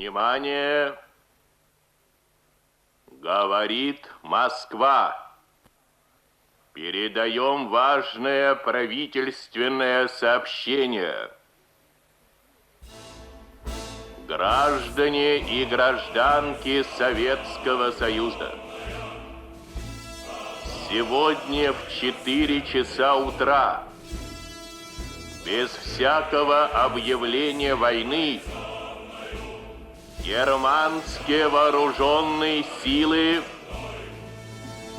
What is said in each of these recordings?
Внимание! Говорит Москва. Передаем важное правительственное сообщение. Граждане и гражданки Советского Союза. Сегодня в 4 часа утра, без всякого объявления войны, германские вооруженные силы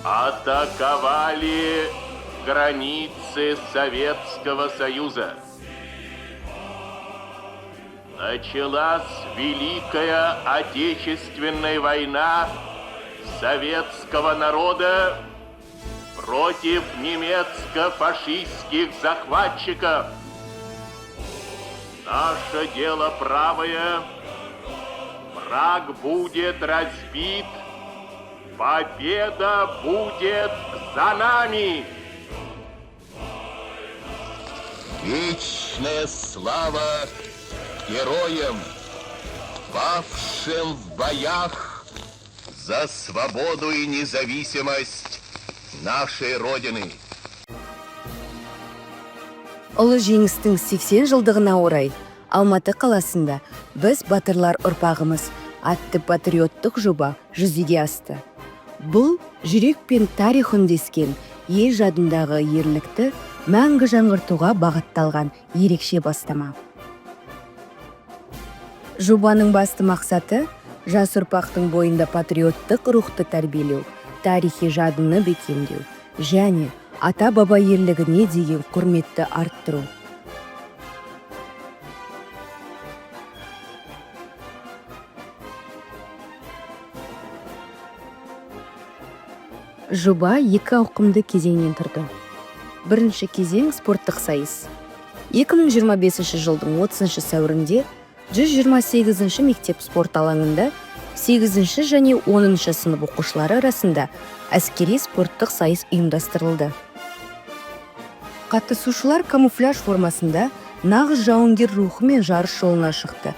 атаковали границы Советского Союза. Началась Великая Отечественная война советского народа против немецко-фашистских захватчиков. Наше дело правое. Враг будет разбит. Победа будет за нами. Вечная слава героям, павшим в боях за свободу и независимость нашей Родины. Ұлы жеңістің 80 жылдығына орай Алматы қаласында біз батырлар ұрпағымыз атты патриоттық жоба жүзеге асты. Бұл жүрек пен тарих үндескен ел жадындағы ерлікті мәңгі жаңғыртуға бағытталған ерекше бастама. Жобаның басты мақсаты жас ұрпақтың бойында патриоттық рухты тәрбиелеу, тарихи жадыны бекемдеу және ата-баба ерлігіне деген құрметті арттыру. Жоба 2 ауқымды кезеңнен тұрды. Бірінші кезең спорттық сайыс. 2025 жылдың 30 сәуірінде 128 мектеп спорт алаңында 8 және 10 сынып оқушылары арасында әскери спорттық сайыс ұйымдастырылды. Қатысушылар камуфляж формасында нағыз жауынгер рухымен жарыс жолына шықты.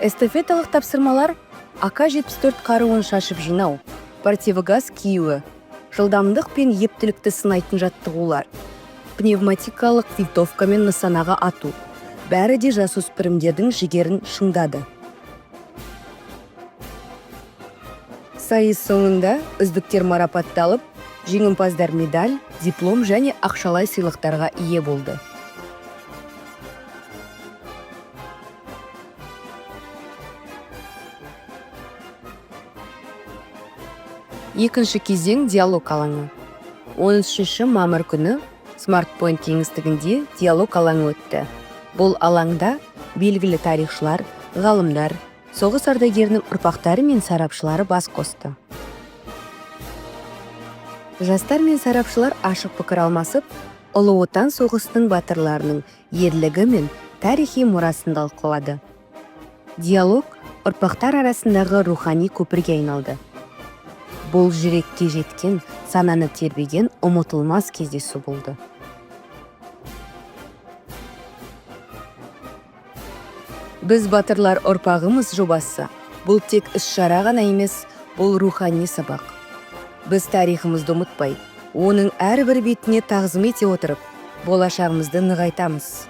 Эстафеталық тапсырмалар АК-74 қаруын шашып жинау, противогаз киюі, жылдамдық пен ептілікті сынайтын жаттығулар, пневматикалық винтовкамен нысанаға ату, бәрі де жасөспірімдердің жігерін шыңдады. Сайыс соңында үздіктер марапатталып, жеңімпаздар медаль, диплом және ақшалай сыйлықтарға ие болды. Екінші кезең диалог алаңы. 13 мамыр күні Смарт-Пойнт кеңістігінде диалог алаңы өтті. Бұл алаңда белгілі тарихшылар, ғалымдар, соғыс ардагерінің ұрпақтары мен сарапшылары бас қосты. Жастар мен сарапшылар ашық пікір алмасып, Ұлы Отан соғысының батырларының ерлігі мен тарихи мұрасын талқылады. Диалог ұрпақтар арасындағы рухани көпірге айналды. Бұл жүрекке жеткен, сананы тербеген ұмытылмас кездесу болды. Біз батырлар ұрпағымыз жобасы. Бұл тек іс-шара ғана емес, бұл рухани сабақ. Біз тарихымызды ұмытпай, оның әрбір бетіне тағзым ете отырып, болашағымызды нығайтамыз.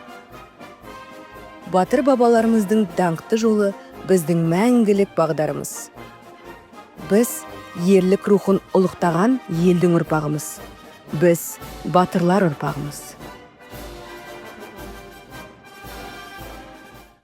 Батыр бабаларымыздың даңқты жолы біздің мәңгілік бағдарымыз. Біз ерлік рухын ұлықтаған елдің ұрпағымыз. Біз батырлар ұрпағымыз.